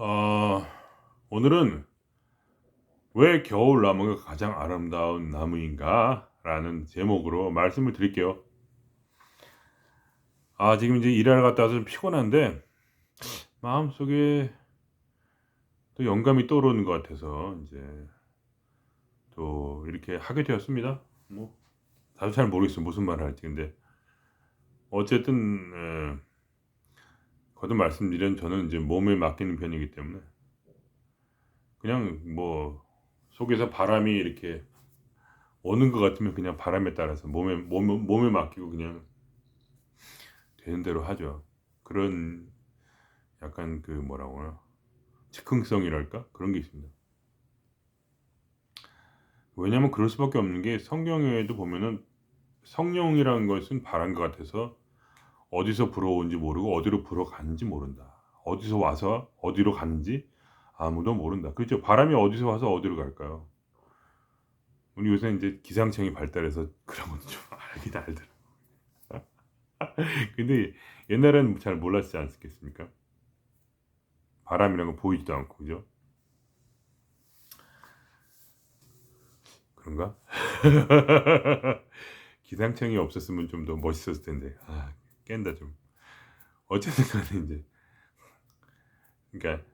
어, 오늘은 왜 겨울 나무가 가장 아름다운 나무인가? 라는 제목으로 말씀을 드릴게요. 지금 이제 일하러 갔다 와서 좀 피곤한데, 마음속에 또 영감이 떠오르는 것 같아서, 이제 또 이렇게 하게 되었습니다. 뭐, 나도 잘 모르겠어요. 무슨 말을 할지. 근데, 어쨌든, 거듭 말씀드린 저는 이제 몸에 맡기는 편이기 때문에, 그냥 뭐, 속에서 바람이 이렇게 오는 것 같으면 그냥 바람에 따라서 몸에 맡기고 그냥 되는 대로 하죠. 그런 약간 그 뭐라고 하나 즉흥성이랄까 그런 게 있습니다. 왜냐하면 그럴 수밖에 없는 게 성경에도 보면은 성령이라는 것은 바람과 같아서 어디서 불어온지 모르고 어디로 불어가는지 모른다. 어디서 와서 어디로 가는지 아무도 모른다. 그렇죠. 바람이 어디서 와서 어디로 갈까요? 우리 요새 이제 기상청이 발달해서 그런 것도 좀 알긴 알더라. 근데 옛날에는 잘 몰랐지 않겠습니까? 바람이라는 거 보이지도 않고 그죠? 그런가? 기상청이 없었으면 좀 더 멋있었을 텐데. 깬다 좀. 어쨌든 간에 이제 그러니까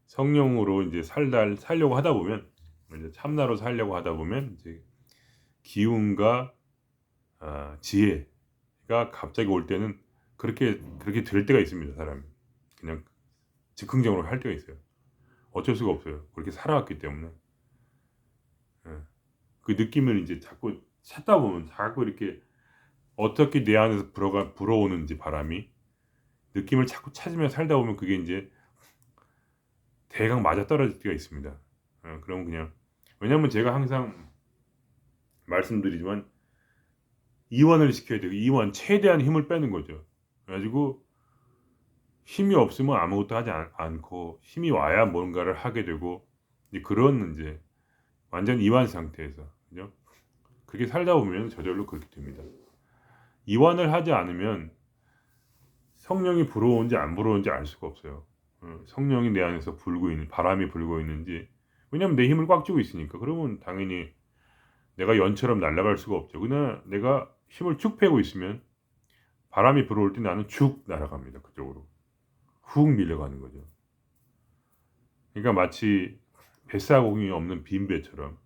성령으로 이제 살려고 하다 보면 이제 참나로 살려고 하다 보면 이제 기운과 지혜가 갑자기 올 때는 그렇게 될 때가 있습니다, 사람이. 그냥 즉흥적으로 할 때가 있어요. 어쩔 수가 없어요. 그렇게 살아왔기 때문에. 예. 그 느낌을 이제 자꾸 찾다 보면 자꾸 이렇게 어떻게 내 안에서 불어오는지 바람이 느낌을 자꾸 찾으며 살다 보면 그게 이제 대강 맞아떨어질 때가 있습니다. 그럼 그냥 왜냐하면 제가 항상 말씀드리지만 이완을 시켜야 되고 이완 최대한 힘을 빼는 거죠. 그래가지고 힘이 없으면 아무것도 하지 않고 힘이 와야 뭔가를 하게 되고 이제 그런 이제 완전 이완 상태에서 그죠? 그렇게 살다 보면 저절로 그렇게 됩니다. 이완을 하지 않으면 성령이 불어오는지 안 불어오는지 알 수가 없어요. 성령이 내 안에서 불고 있는 바람이 불고 있는지 왜냐면 내 힘을 꽉 쥐고 있으니까 그러면 당연히 내가 연처럼 날아갈 수가 없죠. 그러나 내가 힘을 쭉 빼고 있으면 바람이 불어올 때 나는 쭉 날아갑니다. 그쪽으로 훅 밀려가는 거죠. 그러니까 마치 뱃사공이 없는 빈배처럼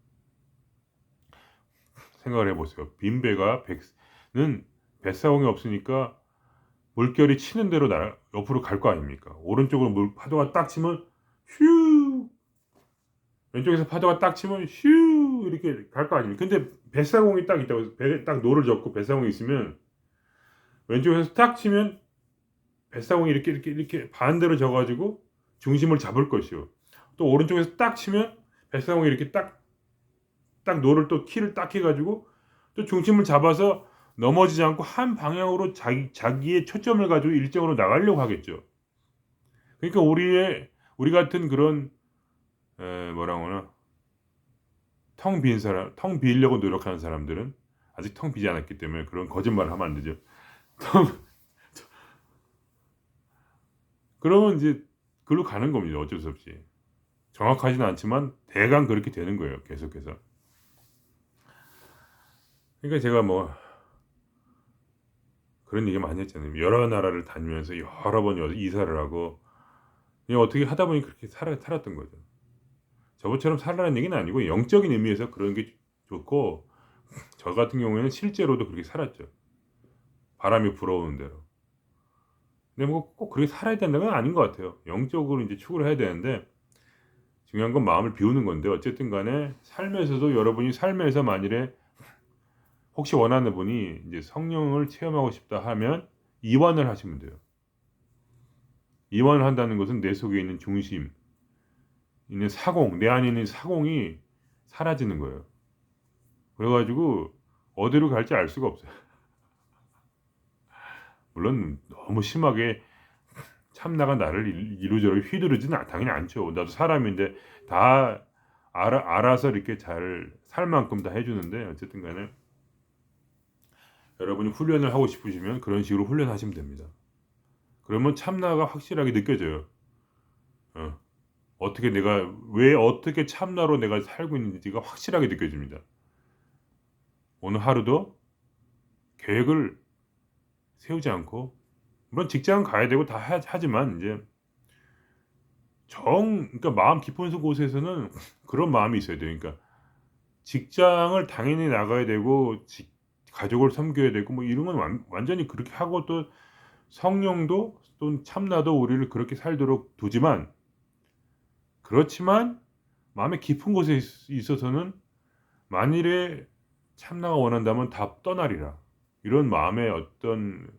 생각을 해보세요. 빈배는 뱃사공이 없으니까 물결이 치는 대로 옆으로 갈 거 아닙니까? 오른쪽으로 파도가 딱 치면 휴 왼쪽에서 파도가 딱 치면 휴 이렇게 갈 거 아닙니까? 근데 뱃사공이 딱 있다고 배에 딱 노를 젓고 뱃사공이 있으면 왼쪽에서 딱 치면 뱃사공이 이렇게 반대로 져가지고 중심을 잡을 것이요. 또 오른쪽에서 딱 치면 뱃사공이 이렇게 딱 노를 또 키를 딱 해가지고 또 중심을 잡아서 넘어지지 않고 한 방향으로 자기의 초점을 가지고 일정으로 나가려고 하겠죠. 그러니까 우리 같은 그런 뭐라고 하나 텅 비려고 노력하는 사람들은 아직 텅 비지 않았기 때문에 그런 거짓말을 하면 안 되죠. 텅, 그러면 이제 글로 가는 겁니다. 어쩔 수 없이. 정확하지는 않지만 대강 그렇게 되는 거예요. 계속해서. 그러니까 제가 뭐 그런 얘기 많이 했잖아요. 여러 나라를 다니면서 여러 번 이사를 하고 그냥 어떻게 하다 보니 그렇게 살았던 거죠. 저번처럼 살라는 얘기는 아니고 영적인 의미에서 그런 게 좋고 저 같은 경우에는 실제로도 그렇게 살았죠. 바람이 불어오는 대로. 근데 뭐 꼭 그렇게 살아야 된다는 건 아닌 것 같아요. 영적으로 이제 축을 해야 되는데 중요한 건 마음을 비우는 건데 어쨌든 간에 삶에서도 여러분이 삶에서 만일에 혹시 원하는 분이 이제 성령을 체험하고 싶다 하면 이완을 하시면 돼요. 이완을 한다는 것은 내 속에 있는 중심, 내 안에 있는 사공이 사라지는 거예요. 그래가지고 어디로 갈지 알 수가 없어요. 물론 너무 심하게 참나가 나를 이루저루 휘두르지는 당연히 않죠. 나도 사람인데 다 알아서 이렇게 잘 살 만큼 다 해주는데 어쨌든 간에 여러분이 훈련을 하고 싶으시면 그런 식으로 훈련하시면 됩니다. 그러면 참나가 확실하게 느껴져요. 어. 어떻게 내가 왜 어떻게 참나로 내가 살고 있는지가 확실하게 느껴집니다. 오늘 하루도 계획을 세우지 않고 물론 직장 가야 되고 다 하지만 인제 그러니까 마음 깊은 곳에서는 그런 마음이 있어야 돼요. 그러니까 직장을 당연히 나가야 되고 가족을 섬겨야 되고 뭐 이런 건 완전히 그렇게 하고 또 성령도 또 참나도 우리를 그렇게 살도록 두지만 그렇지만 마음의 깊은 곳에 있어서는 만일에 참나가 원한다면 다 떠나리라. 이런 마음의 어떤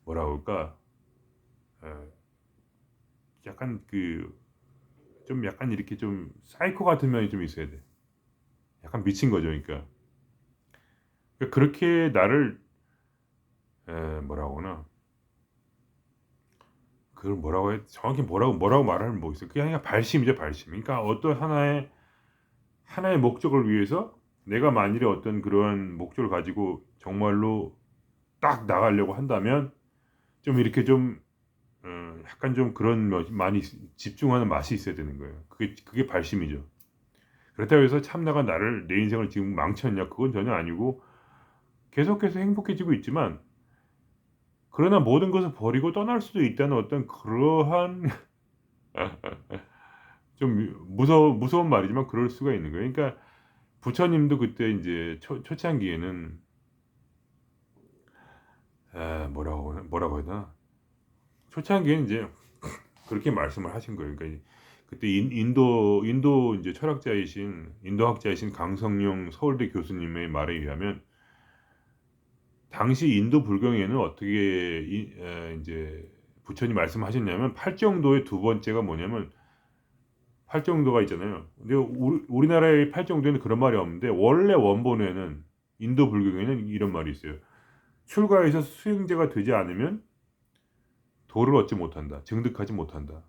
뭐라 그럴까? 에 약간 좀 약간 이렇게 좀 사이코 같은 면이 좀 있어야 돼. 약간 미친 거죠 그러니까. 그렇게 나를 뭐라고 하나 그걸 뭐라고 정확히 뭐라고 말하면 모르겠어요. 그게 아니라 발심이죠 발심. 그러니까 어떤 하나의 목적을 위해서 내가 만일에 어떤 그러한 목적을 가지고 정말로 딱 나가려고 한다면 좀 이렇게 좀 약간 좀 그런 많이 집중하는 맛이 있어야 되는 거예요. 그게 발심이죠. 그렇다고 해서 참나가 나를 내 인생을 지금 망쳤냐 그건 전혀 아니고 계속해서 행복해지고 있지만 그러나 모든 것을 버리고 떠날 수도 있다는 어떤 그러한 좀 무서운 말이지만 그럴 수가 있는 거예요. 그러니까 부처님도 그때 인제 초창기에는 뭐라고 해야 되나? 초창기에는 인제 그렇게 말씀을 하신 거예요. 그러니까 그때 인도 인제 철학자이신 인도학자이신 강성용 서울대 교수님의 말에 의하면 당시 인도 불경에는 어떻게 인제 부처님 말씀하셨냐면 팔정도의 두 번째가 뭐냐면 팔정도가 있잖아요. 근데 우리나라의 팔정도에는 그런 말이 없는데 원래 원본에는 인도 불경에는 이런 말이 있어요. "출가해서 수행자가 되지 않으면 도를 얻지 못한다. 증득하지 못한다."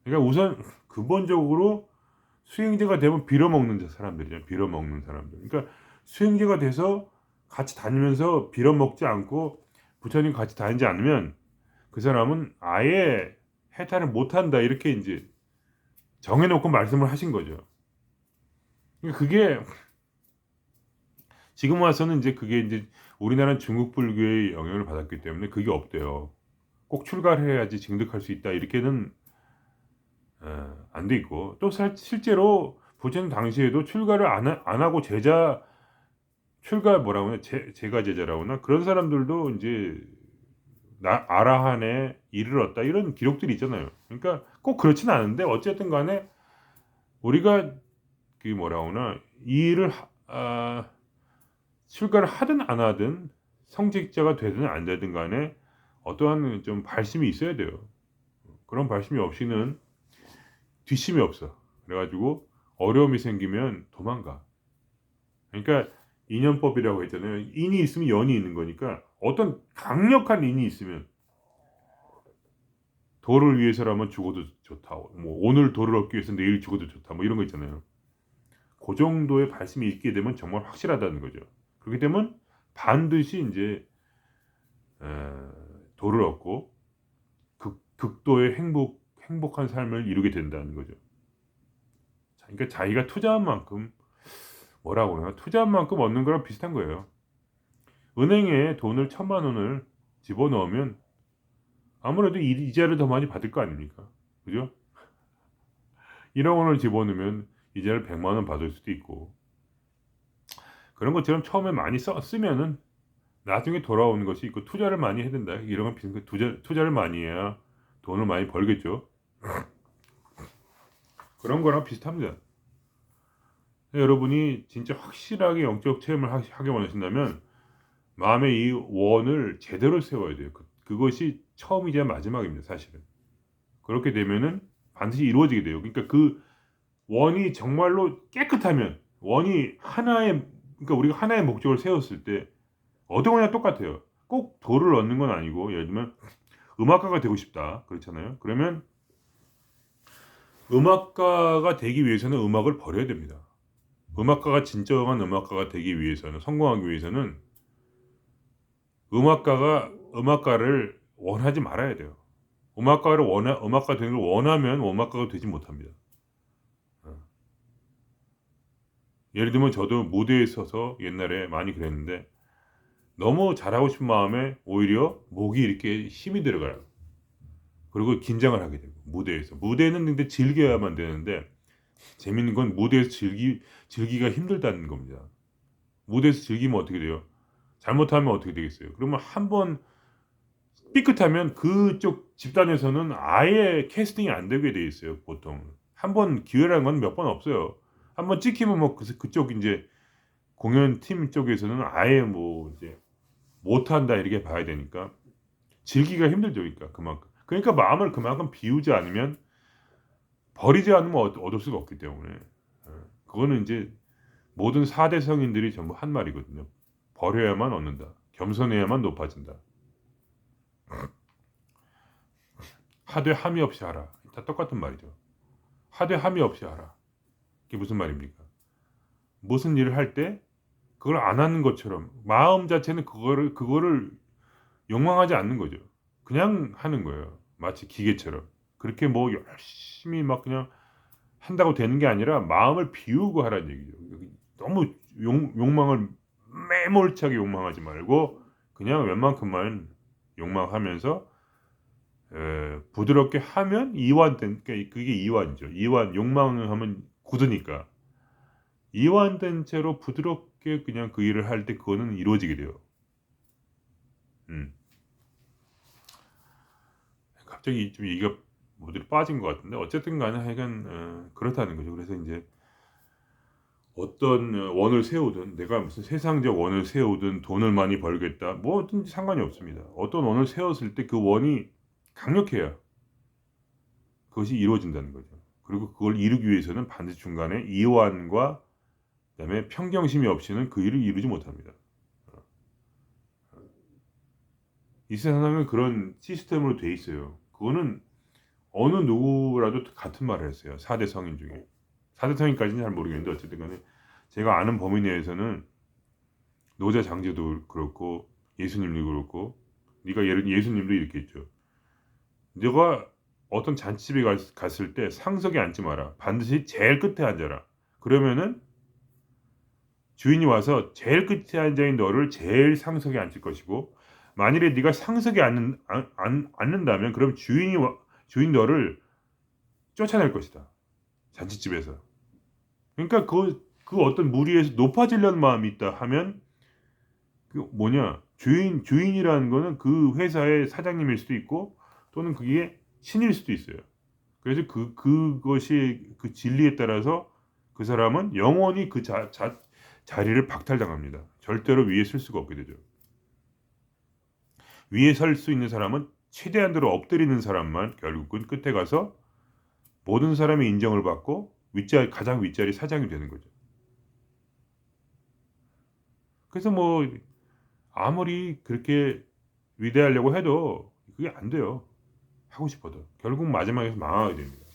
그러니까 우선 근본적으로 수행자가 되면 빌어먹는 사람들이잖아요. 빌어먹는 사람들. 그러니까 수행자가 돼서 같이 다니면서 빌어먹지 않고 부처님 같이 다니지 않으면 그 사람은 아예 해탈을 못한다. 이렇게 인제 정해 놓고 말씀을 하신 거죠. 그러니까 그게 지금 와서는 인제 그게 인제 우리나라는 중국 불교의 영향을 받았기 때문에 그게 없대요. 꼭 출가를 해야지 증득할 수 있다 이렇게는 안 돼 있고 또 실제로 부처님 당시에도 출가를 안 하고 뭐라고 하나 제가 제자라고 하나 그런 사람들도 인제 아라한에 이르렀다 이런 기록들이 있잖아요. 그러니까 꼭 그렇지는 않은데 어쨌든 간에 우리가 뭐라고 하나 이 일을 출가를 하든 안 하든 성직자가 되든 안 되든 간에 어떠한 좀 발심이 있어야 돼요. 그런 발심이 없이는 뒷심이 없어. 그래 가지고 어려움이 생기면 도망가. 그러니까 인연법이라고 했잖아요. 인이 있으면 연이 있는 거니까 어떤 강력한 인이 있으면 도를 위해서라면 죽어도 좋다. 뭐 오늘 도를 얻기 위해서 내일 죽어도 좋다. 뭐 이런 거 있잖아요. 고 정도의 발심이 있게 되면 정말 확실하다는 거죠. 그렇게 되면 반드시 인제 도를 얻고 극도의 행복한 삶을 이루게 된다는 거죠. 그러니까 자기가 투자한 만큼 뭐라고 그러나 투자한 만큼 얻는 거랑 비슷한 거예요. 은행에 돈을 1,000만 원을 집어넣으면 아무래도 이자를 더 많이 받을 거 아닙니까? 그죠? 1억 원을 집어넣으면 이자를 100만 원 받을 수도 있고 그런 것처럼 처음에 많이 쓰면은 나중에 돌아오는 것이 있고 투자를 많이 해야 된다. 이런 건 비슷한 투자를 많이 해야 돈을 많이 벌겠죠. 그런 거랑 비슷합니다. 여러분이 진짜 확실하게 영적 체험을 하기 원하신다면 마음의 이 원을 제대로 세워야 돼요. 그것이 처음이자 마지막입니다, 사실은. 그렇게 되면은 반드시 이루어지게 돼요. 그러니까 그 원이 정말로 깨끗하면 그러니까 우리가 하나의 목적을 세웠을 때 어떤 거나 똑같아요. 꼭 도를 얻는 건 아니고 예를 들면 음악가가 되고 싶다. 그렇잖아요. 그러면 음악가가 되기 위해서는 음악을 버려야 됩니다. 진정한 음악가가 되기 위해서는 성공하기 위해서는 음악가를 원하지 말아야 돼요. 음악가 되는 걸 원하면 음악가가 되지 못합니다. 예를 들면 저도 무대에 서서 옛날에 많이 그랬는데 너무 잘하고 싶은 마음에 오히려 목이 이렇게 힘이 들어가요. 그리고 긴장을 하게 되고 무대에서. 무대는 근데 즐겨야만 되는데 재밌는 건 무대에서 즐기기가 힘들다는 겁니다. 무대에서 즐기면 어떻게 돼요? 잘못하면 어떻게 되겠어요? 그러면 한번 삐끗하면 그쪽 집단에서는 아예 캐스팅이 안 되게 돼 있어요, 보통. 한번 기회라는 건 몇 번 없어요. 한번 찍히면 뭐 그쪽 인제 공연팀 쪽에서는 아예 뭐 이제 못한다 이렇게 봐야 되니까 즐기기가 힘들죠, 그러니까 그만큼. 그러니까 마음을 그만큼 비우지 않으면 버리지 않으면 얻을 수가 없기 때문에. 그거는 인제 모든 4대 성인들이 전부 한 말이거든요. 버려야만 얻는다. 겸손해야만 높아진다. 하되 함이 없이 하라. 다 똑같은 말이죠. 하되 함이 없이 하라. 이게 무슨 말입니까? 무슨 일을 할 때 그걸 안 하는 것처럼 마음 자체는 그거를 욕망하지 않는 거죠. 그냥 하는 거예요. 마치 기계처럼. 그렇게 뭐 열심히 막 그냥 한다고 되는 게 아니라 마음을 비우고 하라는 얘기죠. 너무 욕망을 매몰차게 욕망하지 말고 그냥 웬만큼만 욕망하면서 부드럽게 하면 이완된, 그러니까 그게 이완이죠. 이완, 욕망을 하면 굳으니까 이완된 채로 부드럽게 그냥 그 일을 할 때 그거는 이루어지게 돼요. 갑자기 좀 얘기가 모두 빠진 것 같은데 어쨌든 간에 하여간 그렇다는 거죠. 그래서 이제 어떤 원을 세우든 내가 무슨 세상적 원을 세우든 돈을 많이 벌겠다 뭐든지 상관이 없습니다. 어떤 원을 세웠을 때 그 원이 강력해야 그것이 이루어진다는 거죠. 그리고 그걸 이루기 위해서는 반드시 중간에 이완과 그다음에 평정심이 없이는 그 일을 이루지 못합니다. 이 세상은 그런 시스템으로 돼 있어요. 그거는 어느 누구라도 같은 말을 했어요. 4대 성인 중에. 4대 성인까지는 잘 모르겠는데 어쨌든 간에 제가 아는 범위 내에서는 노자 장제도 그렇고 예수님도 그렇고 네가 예수님도 이렇게 했죠. 너가 어떤 잔치집에 갔을 때 상석에 앉지 마라. 반드시 제일 끝에 앉아라. 그러면은 주인이 와서 제일 끝에 앉아있는 너를 제일 상석에 앉힐 것이고 만일에 네가 상석에 앉는다면 그럼 주인 너를 쫓아낼 것이다. 잔치집에서. 그러니까 그 어떤 무리에서 높아지려는 마음이 있다 하면 그 뭐냐 주인이라는 거는 그 회사의 사장님일 수도 있고 또는 그게 신일 수도 있어요. 그래서 그것이 그 진리에 따라서 그 사람은 영원히 그 자리를 박탈당합니다. 절대로 위에 설 수가 없게 되죠. 위에 설 수 있는 사람은 최대한대로 엎드리는 사람만 결국은 끝에 가서 모든 사람의 인정을 받고 가장 윗자리 사장이 되는 거죠. 그래서 뭐 아무리 그렇게 위대하려고 해도 그게 안 돼요. 하고 싶어도 결국 마지막에서 망하게 됩니다.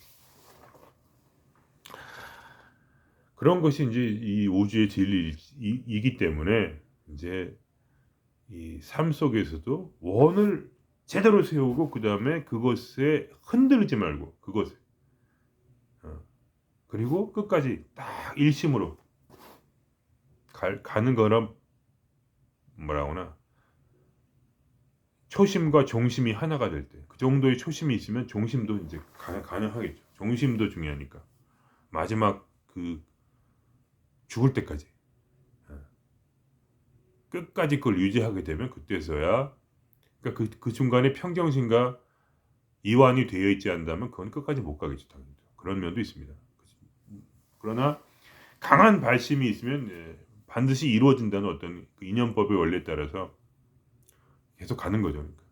그런 것이 이제 이 우주의 진리이기 때문에 이제 이 삶 속에서도 원을 제대로 세우고 그 다음에 그것에 흔들리지 말고 그것에 그리고 끝까지 딱 일심으로 가는 거는 뭐라고나 초심과 종심이 하나가 될 때 그 정도의 초심이 있으면 종심도 이제 가능하겠죠. 종심도 중요하니까 마지막 그 죽을 때까지 끝까지 그걸 유지하게 되면 그때서야 그러니까 그 중간에 평정심과 이완이 되어 있지 않다면 그건 끝까지 못 가겠죠. 당연히. 그런 면도 있습니다. 그러나 강한 발심이 있으면 반드시 이루어진다는 어떤 그 인연법의 원리에 따라서 계속 가는 거죠. 그러니까.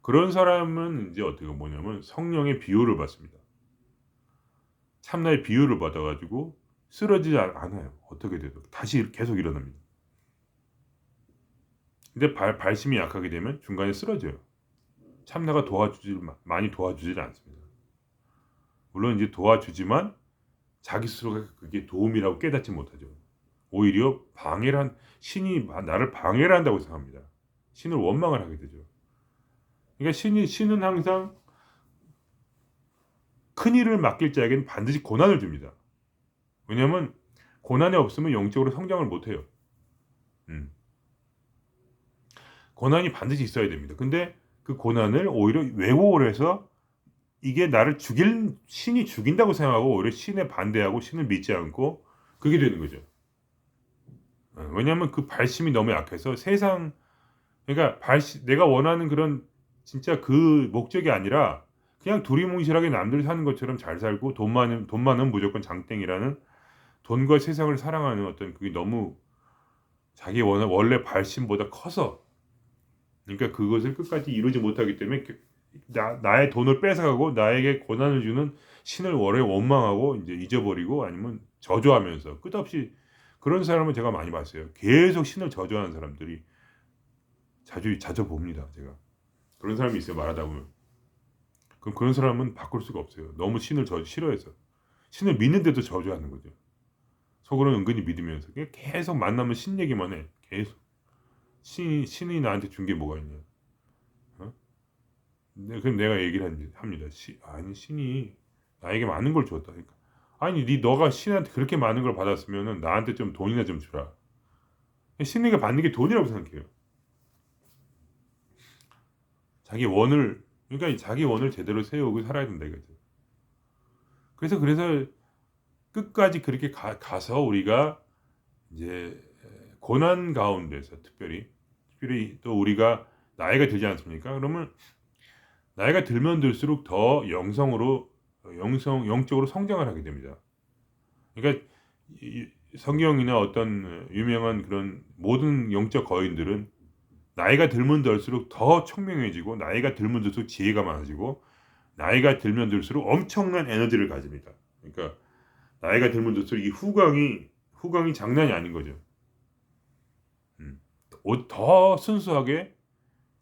그런 사람은 이제 어떻게 뭐냐면 성령의 비유를 받습니다. 참나의 비유를 받아가지고 쓰러지지 않아요. 어떻게 돼도 다시 계속 일어납니다. 근데 발심이 약하게 되면 중간에 쓰러져요. 참나가 많이 도와주질 않습니다. 물론 이제 도와주지만 자기 스스로가 그게 도움이라고 깨닫지 못하죠. 오히려 신이 나를 방해를 한다고 생각합니다. 신을 원망을 하게 되죠. 그러니까 신은 항상 큰 일을 맡길 자에게는 반드시 고난을 줍니다. 왜냐하면 고난이 없으면 영적으로 성장을 못해요. 고난이 반드시 있어야 됩니다. 근데 그 고난을 오히려 왜곡을 해서 이게 나를 신이 죽인다고 생각하고 오히려 신에 반대하고 신을 믿지 않고 그게 되는 거죠. 왜냐하면 그 발심이 너무 약해서 그러니까 내가 원하는 그런 진짜 그 목적이 아니라 그냥 두리뭉실하게 남들 사는 것처럼 잘 살고 돈 많으면 무조건 장땡이라는 돈과 세상을 사랑하는 어떤 그게 너무 자기 원래 발심보다 커서 그러니까 그것을 끝까지 이루지 못하기 때문에 나의 돈을 뺏어가고 나에게 고난을 주는 신을 오래 원망하고 이제 잊어버리고 아니면 저주하면서 끝없이 그런 사람을 제가 많이 봤어요. 계속 신을 저주하는 사람들이 자주 봅니다. 제가 그런 사람이 있어요. 말하다 보면 그럼 그런 사람은 바꿀 수가 없어요. 너무 신을 싫어해서 신을 믿는데도 저주하는 거죠. 속으로는 은근히 믿으면서 계속 만나면 신 얘기만 해. 계속 신이 나한테 준 게 뭐가 있냐? 어? 그럼 내가 얘기를 합니다. 아니 신이 나에게 많은 걸 줬다. 그러니까 아니 너가 신한테 그렇게 많은 걸 받았으면은 나한테 좀 돈이나 좀 주라. 신에게 받는 게 돈이라고 생각해요. 그러니까 자기 원을 제대로 세우고 살아야 된다 이거죠. 그래서 끝까지 그렇게 가서 우리가 이제 고난 가운데서 특별히 또 우리가 나이가 들지 않습니까? 그러면 나이가 들면 들수록 더 영적으로 성장을 하게 됩니다. 그러니까 성경이나 어떤 유명한 그런 모든 영적 거인들은 나이가 들면 들수록 더 총명해지고 나이가 들면 들수록 지혜가 많아지고 나이가 들면 들수록 엄청난 에너지를 가집니다. 그러니까 나이가 들면 들수록 이 후광이 장난이 아닌 거죠. 더 순수하게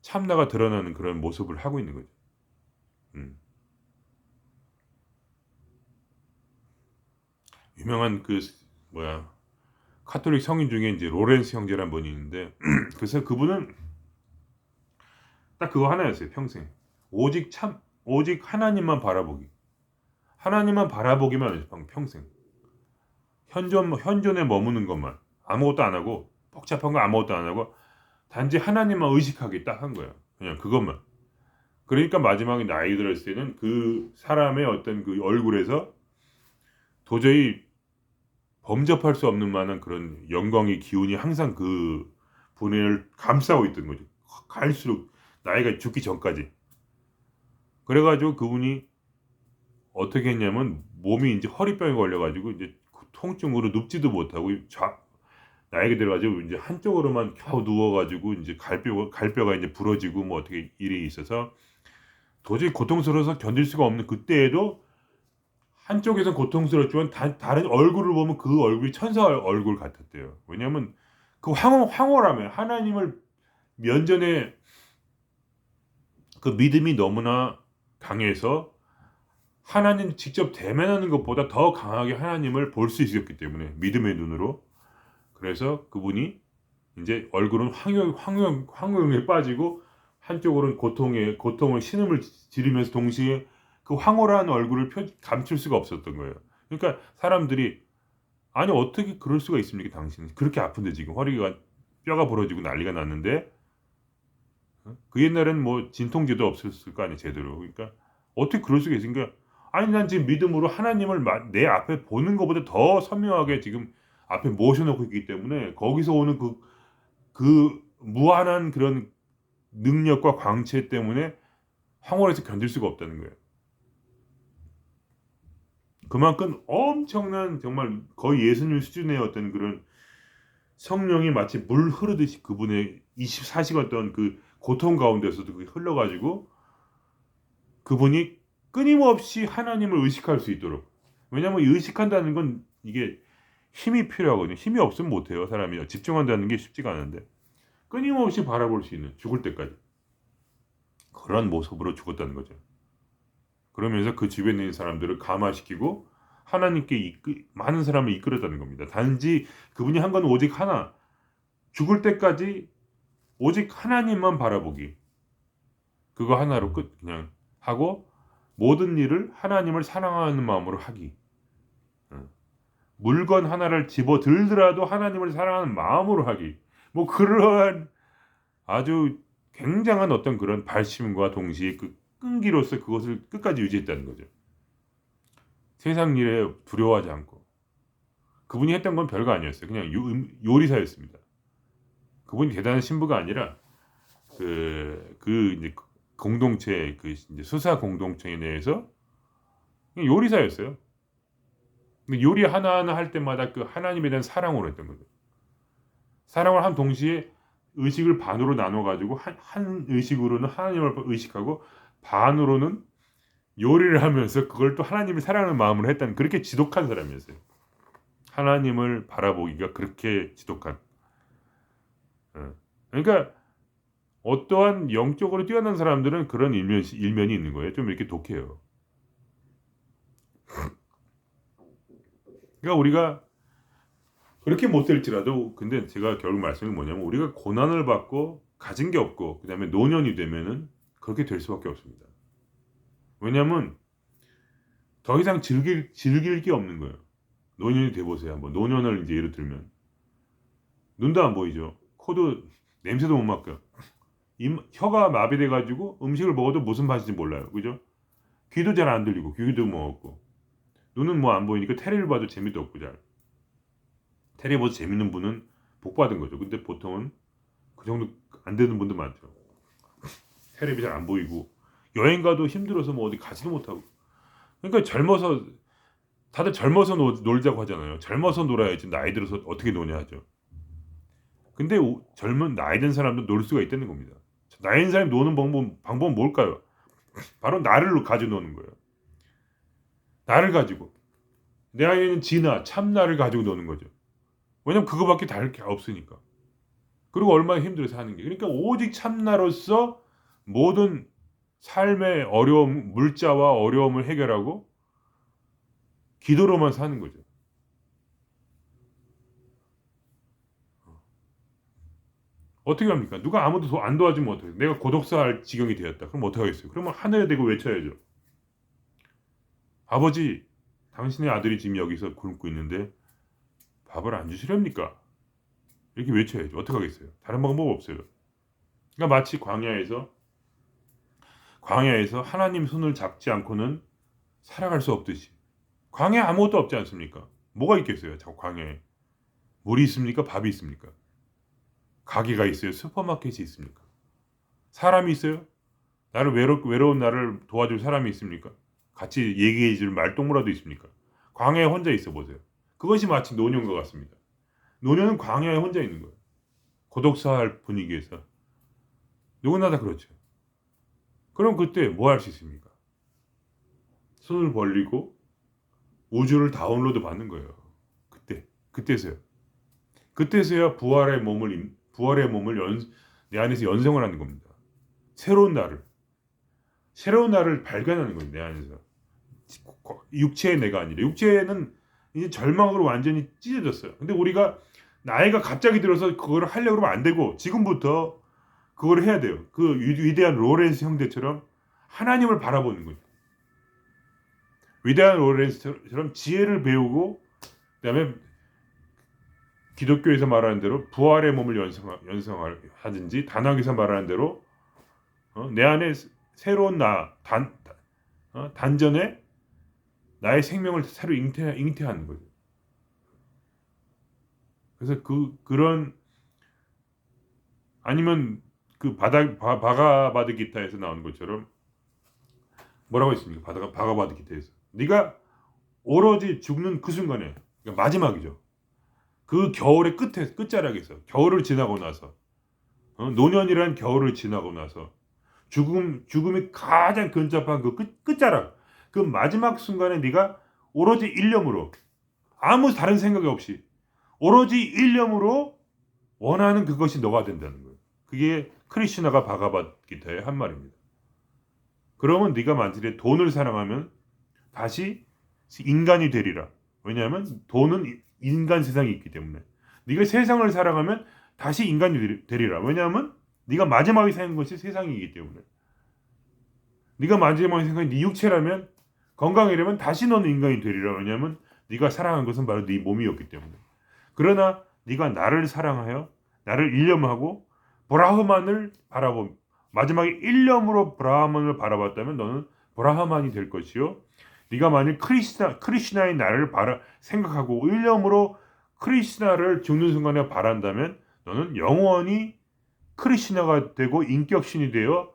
참나가 드러나는 그런 모습을 하고 있는 거죠. 유명한 카톨릭 성인 중에 이제 로렌스 형제란 분이 있는데 그래서 그분은 딱 그거 하나였어요. 평생 오직 하나님만 바라보기. 하나님만 바라보기만 해서 평생 현존에 머무는 것만 아무것도 안 하고 복잡한 거 아무것도 안 하고 단지 하나님만 의식하기 딱 한 거예요. 그냥 그것만. 그러니까 마지막에 나이 들었을 때는 그 사람의 어떤 그 얼굴에서 도저히 범접할 수 없는 만한 그런 영광의 기운이 항상 그 분을 감싸고 있던 거죠. 갈수록 나이가 죽기 전까지. 그래가지고 그분이 어떻게 했냐면 몸이 이제 허리병에 걸려가지고 이제 통증으로 눕지도 못하고 나이가 들어가지고 이제 한쪽으로만 겨우 누워가지고 이제 갈뼈가 이제 부러지고 뭐 어떻게 일이 있어서 도저히 고통스러워서 견딜 수가 없는 그때에도 한쪽에서 고통스럽지만 다른 얼굴을 보면 그 얼굴이 천사 얼굴 같았대요. 왜냐하면 그 황홀함에 하나님을 면전에 그 믿음이 너무나 강해서 하나님 직접 대면하는 것보다 더 강하게 하나님을 볼 수 있었기 때문에 믿음의 눈으로. 그래서 그분이 이제 얼굴은 황홀에 빠지고 한쪽으로는 고통을 신음을 지르면서 동시에 그 황홀한 얼굴을 감출 수가 없었던 거예요. 그러니까 사람들이 아니 어떻게 그럴 수가 있습니까? 당신은 그렇게 아픈데 지금 뼈가 부러지고 난리가 났는데 그 옛날에는 뭐 진통제도 없었을 거 아니에요 제대로. 그러니까 어떻게 그럴 수가 있습니까? 아니 난 지금 믿음으로 하나님을 내 앞에 보는 것보다 더 선명하게 지금 앞에 모셔놓고 있기 때문에 거기서 오는 그 무한한 그런 능력과 광채 때문에 황홀해서 견딜 수가 없다는 거예요. 그만큼 엄청난 정말 거의 예수님 수준의 어떤 그런 성령이 마치 물 흐르듯이 그분의 24시간 동안 그 고통 가운데서도 그게 흘러가지고 그분이 끊임없이 하나님을 의식할 수 있도록. 왜냐하면 의식한다는 건 이게 힘이 필요하거든요. 힘이 없으면 못해요. 사람이 집중한다는 게 쉽지가 않은데 끊임없이 바라볼 수 있는 죽을 때까지 그런 모습으로 죽었다는 거죠. 그러면서 그 주변에 있는 사람들을 감화시키고 하나님께 많은 사람을 이끌었다는 겁니다. 단지 그분이 한 건 오직 하나, 죽을 때까지 오직 하나님만 바라보기. 그거 하나로 그냥 하고 모든 일을 하나님을 사랑하는 마음으로 하기. 물건 하나를 집어 들더라도 하나님을 사랑하는 마음으로 하기. 뭐 그러한 아주 굉장한 어떤 그런 발심과 동시에 그 끈기로서 그것을 끝까지 유지했다는 거죠. 세상 일에 두려워하지 않고. 그분이 했던 건 별거 아니었어요. 그냥 요리사였습니다. 그분이 대단한 신부가 아니라 이제 공동체 이제 수사 공동체 내에서 그냥 요리사였어요. 근데 요리 하나하나 할 때마다 그 하나님에 대한 사랑으로 했던 거죠. 사랑을 한 동시에 의식을 반으로 나눠 가지고 한 의식으로는 하나님을 의식하고 반으로는 요리를 하면서 그걸 또 하나님을 사랑하는 마음으로 했다는 그렇게 지독한 사람이었어요. 하나님을 바라보기가 그렇게 지독한. 그러니까 어떠한 영적으로 뛰어난 사람들은 그런 일면이 있는 거예요. 좀 이렇게 독해요. 그러니까 우리가 그렇게 못 될지라도 근데 제가 결국 말씀이 뭐냐면 우리가 고난을 받고 가진 게 없고 그다음에 노년이 되면은 그렇게 될 수밖에 없습니다. 왜냐하면 더 이상 즐길 게 없는 거예요. 노년이 돼 보세요. 한번 노년을 이제 예를 들면 눈도 안 보이죠. 코도 냄새도 못 맡고요. 혀가 마비돼 가지고 음식을 먹어도 무슨 맛인지 몰라요. 그죠? 귀도 잘 안 들리고 귀도 뭐 없고 눈은 뭐 안 보이니까 테레비를 봐도 재미도 없고 잘. 테레비 봐서 재밌는 분은 복 받은 거죠. 근데 보통은 그 정도 안 되는 분도 많죠. 테레비 잘 안 보이고 여행 가도 힘들어서 뭐 어디 가지도 못하고. 그러니까 다들 젊어서 놀자고 하잖아요. 젊어서 놀아야지 나이 들어서 어떻게 노냐 하죠. 근데 젊은 나이 든 사람도 놀 수가 있다는 겁니다. 나이 든 사람이 노는 방법은 뭘까요? 바로 나를 가지고 노는 거예요. 나를 가지고. 내 안에는 진화, 참나를 가지고 노는 거죠. 왜냐면 그거밖에 다를 게 없으니까. 그리고 얼마나 힘들어서 하는 게. 그러니까 오직 참나로서 모든 삶의 어려움, 물자와 어려움을 해결하고 기도로만 사는 거죠. 어떻게 합니까? 누가 아무도 안 도와주면 어떡해요? 내가 고독사할 지경이 되었다. 그럼 어떡하겠어요? 그러면 하늘에 대고 외쳐야죠. 아버지, 당신의 아들이 지금 여기서 굶고 있는데 밥을 안 주시렵니까? 이렇게 외쳐야죠. 어떡하겠어요? 다른 방법 없어요. 그러니까 마치 광야에서 하나님 손을 잡지 않고는 살아갈 수 없듯이 광야에 아무것도 없지 않습니까? 뭐가 있겠어요? 저 광야에 물이 있습니까? 밥이 있습니까? 가게가 있어요? 슈퍼마켓이 있습니까? 사람이 있어요? 외로운 나를 도와줄 사람이 있습니까? 같이 얘기해줄 말동무라도 있습니까? 광야에 혼자 있어 보세요. 그것이 마치 노년과 같습니다. 노년은 광야에 혼자 있는 거예요. 고독사할 분위기에서. 누구나 다 그렇죠. 그럼 그때 뭐 할 수 있습니까? 손을 벌리고 우주를 다운로드 받는 거예요. 그때서야 부활의 몸을 내 안에서 연성을 하는 겁니다. 새로운 나를 발견하는 거예요. 내 안에서. 육체의 내가 아니라 육체는 이제 절망으로 완전히 찢어졌어요. 근데 우리가 나이가 갑자기 들어서 그걸 하려고 그러면 안 되고 지금부터 그걸 해야 돼요. 그 위대한 로렌스 형제처럼 하나님을 바라보는 거죠. 위대한 로렌스처럼 지혜를 배우고 그다음에 기독교에서 말하는 대로 부활의 몸을 연성하든지 단학에서 말하는 대로 내 안에 새로운 단전에 나의 생명을 새로 잉태하는 거죠. 그래서 그런 아니면 그 바가바드 기타에서 나오는 것처럼 뭐라고 했습니까? 바가바드 기타에서 네가 오로지 죽는 그 순간에 그러니까 마지막이죠. 그 겨울의 끝자락에서 겨울을 지나고 나서 노년이라는 겨울을 지나고 나서 죽음이 가장 근접한 그 끝자락 그 마지막 순간에 네가 오로지 일념으로 아무 다른 생각이 없이 오로지 일념으로 원하는 그것이 너가 된다는 거예요. 그게 크리슈나가 바가바드기타의 한 말입니다. 그러면 네가 만약에 돈을 사랑하면 다시 인간이 되리라. 왜냐하면 돈은 인간 세상이 있기 때문에. 네가 세상을 사랑하면 다시 인간이 되리라. 왜냐하면 네가 마지막에 사는 것이 세상이기 때문에. 네가 마지막에 생각한 네 육체라면 건강이라면 다시 너는 인간이 되리라. 왜냐하면 네가 사랑한 것은 바로 네 몸이었기 때문에. 그러나 네가 나를 사랑하여 나를 일념하고 브라흐만을 바라보 마지막에 일념으로 브라흐만을 바라봤다면 너는 브라흐만이 될 것이요. 네가 만일 크리시나의 나를 생각하고 일념으로 크리시나를 죽는 순간에 바란다면 너는 영원히 크리시나가 되고 인격신이 되어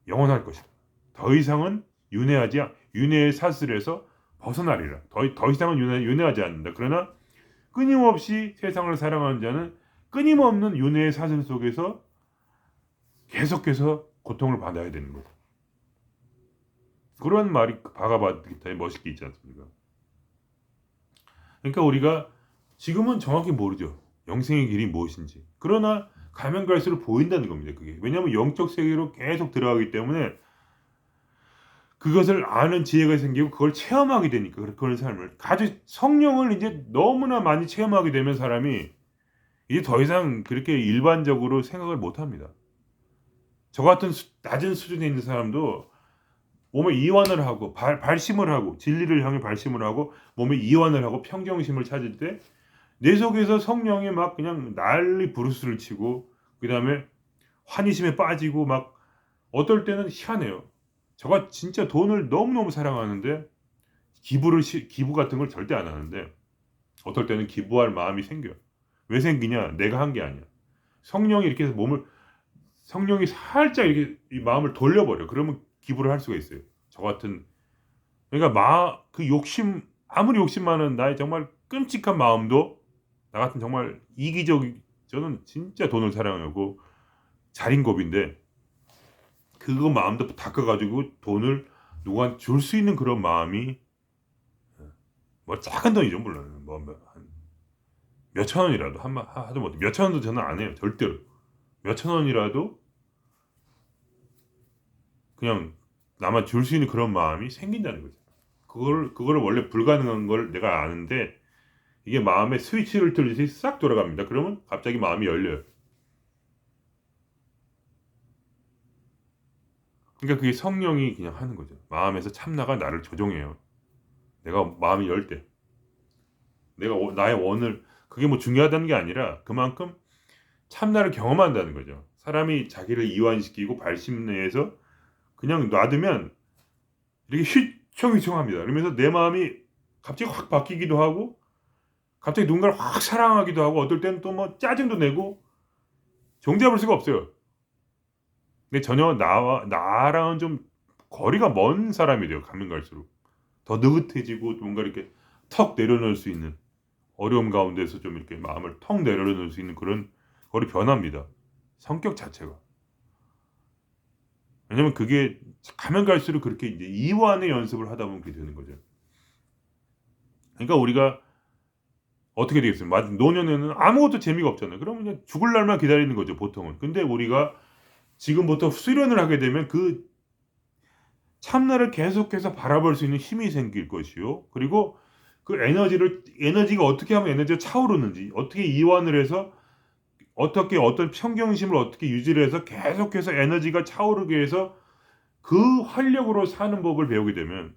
영원할 것이다. 더 이상은 윤회의 사슬에서 벗어나리라. 더 이상은 윤회하지 않는다. 그러나 끊임없이 세상을 사랑하는 자는 끊임없는 윤회의 사슬 속에서 계속해서 고통을 받아야 되는 거죠. 그런 말이 바가바드기타에 멋있게 있지 않습니까? 그러니까 우리가 지금은 정확히 모르죠. 영생의 길이 무엇인지. 그러나 가면 갈수록 보인다는 겁니다. 그게. 왜냐하면 영적 세계로 계속 들어가기 때문에 그것을 아는 지혜가 생기고 그걸 체험하게 되니까 그런 삶을 성령을 이제 너무나 많이 체험하게 되면 사람이 이제 더 이상 그렇게 일반적으로 생각을 못 합니다. 저 같은 낮은 수준에 있는 사람도 몸에 이완을 하고 발심을 하고 진리를 향해 발심을 하고 몸에 이완을 하고 평정심을 찾을 때 내 속에서 성령이 막 그냥 난리 부르스를 치고 그다음에 환희심에 빠지고 막 어떨 때는 희한해요. 저가 진짜 돈을 너무너무 사랑하는데 기부 같은 걸 절대 안 하는데 어떨 때는 기부할 마음이 생겨요. 왜 생기냐? 내가 한 게 아니야. 성령이 이렇게 해서 성령이 살짝 이렇게 이 마음을 돌려버려. 그러면 기부를 할 수가 있어요. 저 같은 그러니까 그 욕심 아무리 욕심 많은 나의 정말 끔찍한 마음도 나 같은 정말 저는 진짜 돈을 사랑하고 자린고비인데 그거 마음도 닦아가지고 돈을 누구한테 줄 수 있는 그런 마음이 뭐 작은 돈이죠 물론 뭐 몇천 원이라도 하도 못 몇천 원도 저는 안 해요 절대로 몇천 원이라도 그냥 나만 줄 수 있는 그런 마음이 생긴다는 거죠. 그거를 원래 불가능한 걸 내가 아는데 이게 마음의 스위치를 틀듯이 싹 돌아갑니다. 그러면 갑자기 마음이 열려요. 그러니까 그게 성령이 그냥 하는 거죠. 마음에서 참나가 나를 조종해요. 내가 마음이 열 때. 내가 나의 원을 그게 뭐 중요하다는 게 아니라 그만큼 참나를 경험한다는 거죠. 사람이 자기를 이완시키고 발심내에서 그냥 놔두면 이렇게 휘청휘청합니다. 그러면서 내 마음이 갑자기 확 바뀌기도 하고 갑자기 누군가를 확 사랑하기도 하고 어떨 때는 또 뭐 짜증도 내고 종잡을 수가 없어요. 근데 전혀 나랑은 좀 거리가 먼 사람이 돼요. 가면 갈수록 더 느긋해지고 뭔가 이렇게 턱 내려놓을 수 있는 어려움 가운데서 좀 이렇게 마음을 턱 내려놓을 수 있는 그런 거리 변합니다. 성격 자체가. 왜냐면 그게 가면 갈수록 그렇게 이제 이완의 연습을 하다 보면 그렇게 되는 거죠. 그러니까 우리가 어떻게 되겠습니까? 노년에는 아무것도 재미가 없잖아요. 그러면 그냥 죽을 날만 기다리는 거죠, 보통은. 근데 우리가 지금부터 수련을 하게 되면 그 참나를 계속해서 바라볼 수 있는 힘이 생길 것이요. 그리고 그 에너지가 어떻게 하면 에너지가 차오르는지, 어떻게 이완을 해서 어떻게 어떤 평정심을 어떻게 유지를 해서 계속해서 에너지가 차오르게 해서 그 활력으로 사는 법을 배우게 되면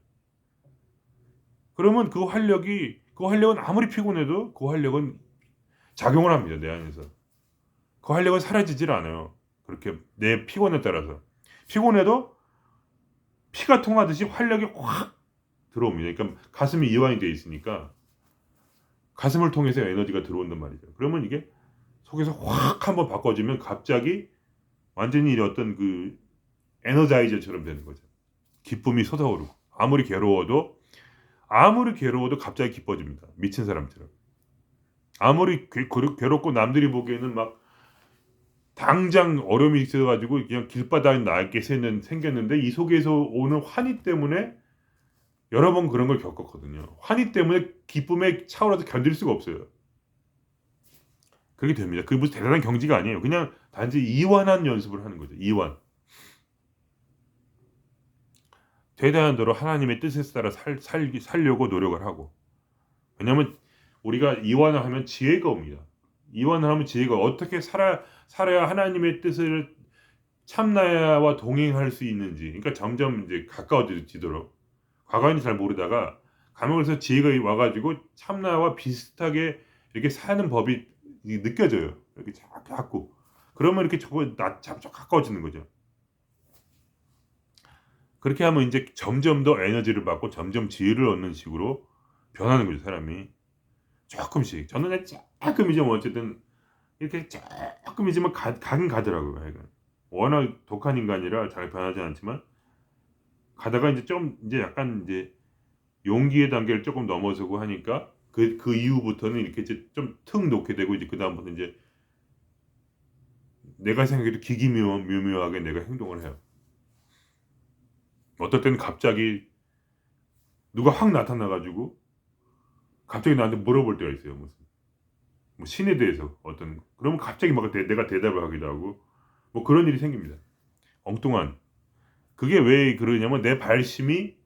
그러면 그 활력은 아무리 피곤해도 그 활력은 작용을 합니다. 내 안에서. 그 활력은 사라지질 않아요. 그렇게 내 피곤에 따라서. 피곤해도 피가 통하듯이 활력이 확 들어옵니다. 그러니까 가슴이 이완이 되어 있으니까 가슴을 통해서 에너지가 들어온단 말이죠. 그러면 이게 속에서 확 한번 바꿔주면 갑자기 완전히 어떤 그 에너자이저처럼 되는 거죠. 기쁨이 솟아오르고 아무리 괴로워도 갑자기 기뻐집니다. 미친 사람처럼. 아무리 괴롭고 남들이 보기에는 막 당장 어려움이 있어가지고 그냥 길바닥에 낡게 생겼는데 이 속에서 오는 환희 때문에 여러 번 그런 걸 겪었거든요. 환희 때문에 기쁨에 차오르서 견딜 수가 없어요. 그렇게 됩니다. 그게 무슨 대단한 경지가 아니에요. 그냥 단지 이완한 연습을 하는 거죠. 이완. 최대한 대로 하나님의 뜻에 따라 살려고 노력을 하고. 왜냐하면 우리가 이완을 하면 지혜가 옵니다. 이완을 하면 지혜가 어떻게 살아야 하나님의 뜻을 참나와 동행할 수 있는지, 그러니까 점점 이제 가까워지도록, 과거에는 잘 모르다가 가면서 지혜가 와가지고 참나와 비슷하게 이렇게 사는 법이 느껴져요. 이렇게 자꾸. 그러면 이렇게 자꾸 가까워지는 거죠. 그렇게 하면 이제 점점 더 에너지를 받고 점점 지혜를 얻는 식으로 변하는 거죠, 사람이. 조금씩. 저는 조금이지만 어쨌든 이렇게 조금이지만 가긴 가더라고요. 하여간. 워낙 독한 인간이라 잘 변하지 않지만 가다가 이제 좀 이제 약간 이제 용기의 단계를 조금 넘어서고 하니까 그 이후부터는 이렇게 이제 좀 턱 놓게 되고 이제 그다음부터 이제 내가 생각해도 묘묘하게 내가 행동을 해요. 어떨 때는 갑자기 누가 확 나타나 가지고 갑자기 나한테 물어볼 때가 있어요. 무슨 뭐 신에 대해서 어떤, 그러면 갑자기 막 내가 대답을 하기도 하고 뭐 그런 일이 생깁니다. 엉뚱한. 그게 왜 그러냐면 내 발심이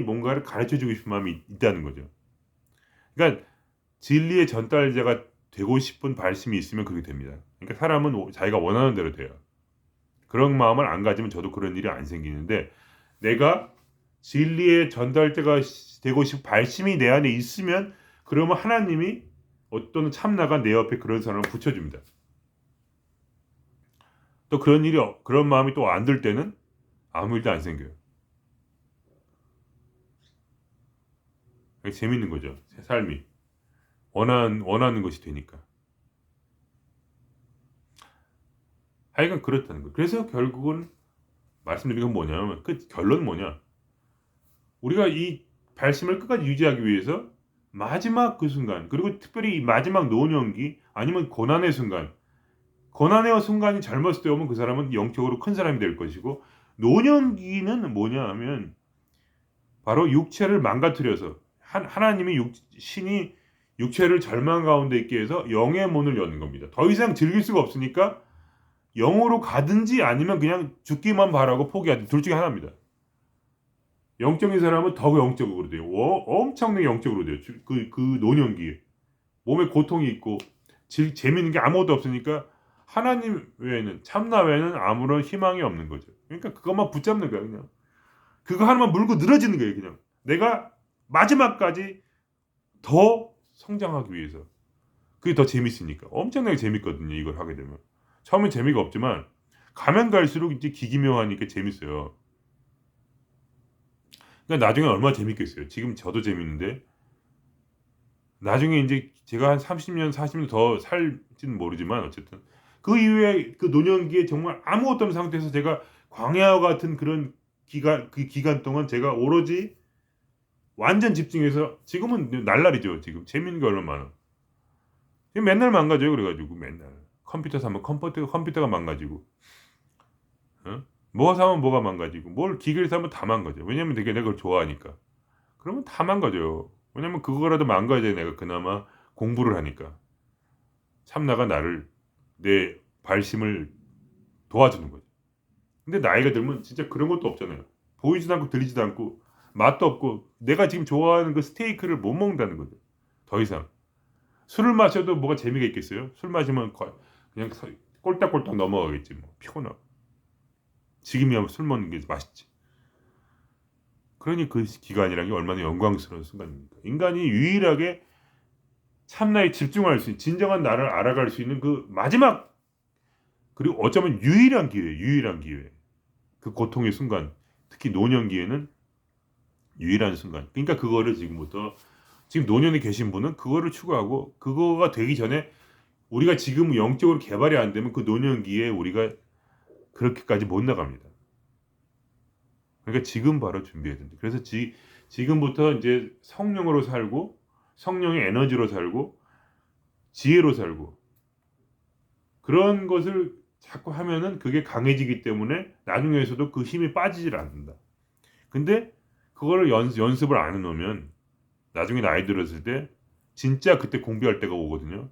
뭔가를 가르쳐 주고 싶은 마음이 있다는 거죠. 그러니까 진리의 전달자가 되고 싶은 발심이 있으면 그렇게 됩니다. 그러니까 사람은 자기가 원하는 대로 돼요. 그런 마음을 안 가지면 저도 그런 일이 안 생기는데, 내가 진리의 전달자가 되고 싶은 발심이 내 안에 있으면 그러면 하나님이 어떤 참나가 내 옆에 그런 사람을 붙여줍니다. 또 그런 마음이 또 안 들 때는 아무 일도 안 생겨요. 재밌는 거죠. 삶이 원하는 것이 되니까. 하여간 그렇다는 거예요. 그래서 결국은 말씀드린 건 뭐냐면, 그 결론은 뭐냐? 우리가 이 발심을 끝까지 유지하기 위해서 마지막 그 순간, 그리고 특별히 이 마지막 노년기 아니면 고난의 순간이 젊었을 때 오면 그 사람은 영적으로 큰 사람이 될 것이고, 노년기는 뭐냐 하면 바로 육체를 망가뜨려서 하나님이 신이 육체를 절망 가운데 있게 해서 영의 문을 여는 겁니다. 더 이상 즐길 수가 없으니까 영으로 가든지 아니면 그냥 죽기만 바라고 포기하든, 둘 중에 하나입니다. 영적인 사람은 더 영적으로 돼요. 엄청나게 영적으로 돼요. 그 노년기에. 몸에 고통이 있고 재밌는 게 아무것도 없으니까 하나님 외에는, 참나 외에는 아무런 희망이 없는 거죠. 그러니까 그것만 붙잡는 거예요. 그냥 그거 하나만 물고 늘어지는 거예요. 그냥 내가 마지막까지 더 성장하기 위해서. 그게 더 재밌으니까. 엄청나게 재밌거든요. 이걸 하게 되면. 처음엔 재미가 없지만 가면 갈수록 이제 기기묘하니까 재밌어요. 그러니까 나중에 얼마나 재밌겠어요. 지금 저도 재밌는데 나중에 이제 제가 한 30년, 40년 더 살지는 모르지만 어쨌든 그 이후에 그 노년기에 정말 아무것도 없는 상태에서 제가 광야와 같은 그런 그 기간 동안 제가 오로지 완전 집중해서, 지금은 날라리죠. 지금 재밌는 게 얼마나 많아. 맨날 망가져요. 그래가지고 맨날 컴퓨터 사면 컴퓨터가 망가지고, 어? 뭐 사면 뭐가 망가지고, 뭘 기계를 사면 다 망가져. 왜냐면 되게 내가 그걸 좋아하니까. 그러면 다 망가져요. 왜냐면 그거라도 망가져야 내가 그나마 공부를 하니까. 참나가 내 발심을 도와주는 거죠. 근데 나이가 들면 진짜 그런 것도 없잖아요. 보이지도 않고 들리지도 않고 맛도 없고 내가 지금 좋아하는 그 스테이크를 못 먹는다는 거죠. 더 이상. 술을 마셔도 뭐가 재미가 있겠어요? 술 마시면 그냥 꼴딱꼴딱 넘어가겠지. 뭐 피곤하고. 지금이야 술 먹는 게 맛있지. 그러니 그 기간이라는 게 얼마나 영광스러운 순간입니까? 인간이 유일하게 참나에 집중할 수 있는, 진정한 나를 알아갈 수 있는 그 마지막, 그리고 어쩌면 유일한 기회. 그 고통의 순간, 특히 노년기에는 유일한 순간. 그러니까 그거를 지금 노년에 계신 분은 그거를 추구하고, 그거가 되기 전에 우리가 지금 영적으로 개발이 안 되면 그 노년기에 우리가 그렇게까지 못 나갑니다. 그러니까 지금 바로 준비해야 된다. 그래서 지금부터 이제 성령으로 살고, 성령의 에너지로 살고, 지혜로 살고, 그런 것을 자꾸 하면은 그게 강해지기 때문에 나중에서도 그 힘이 빠지질 않는다. 근데 그거를 연습을 안 해놓으면 나중에 나이 들었을 때 진짜 그때 공부할 때가 오거든요.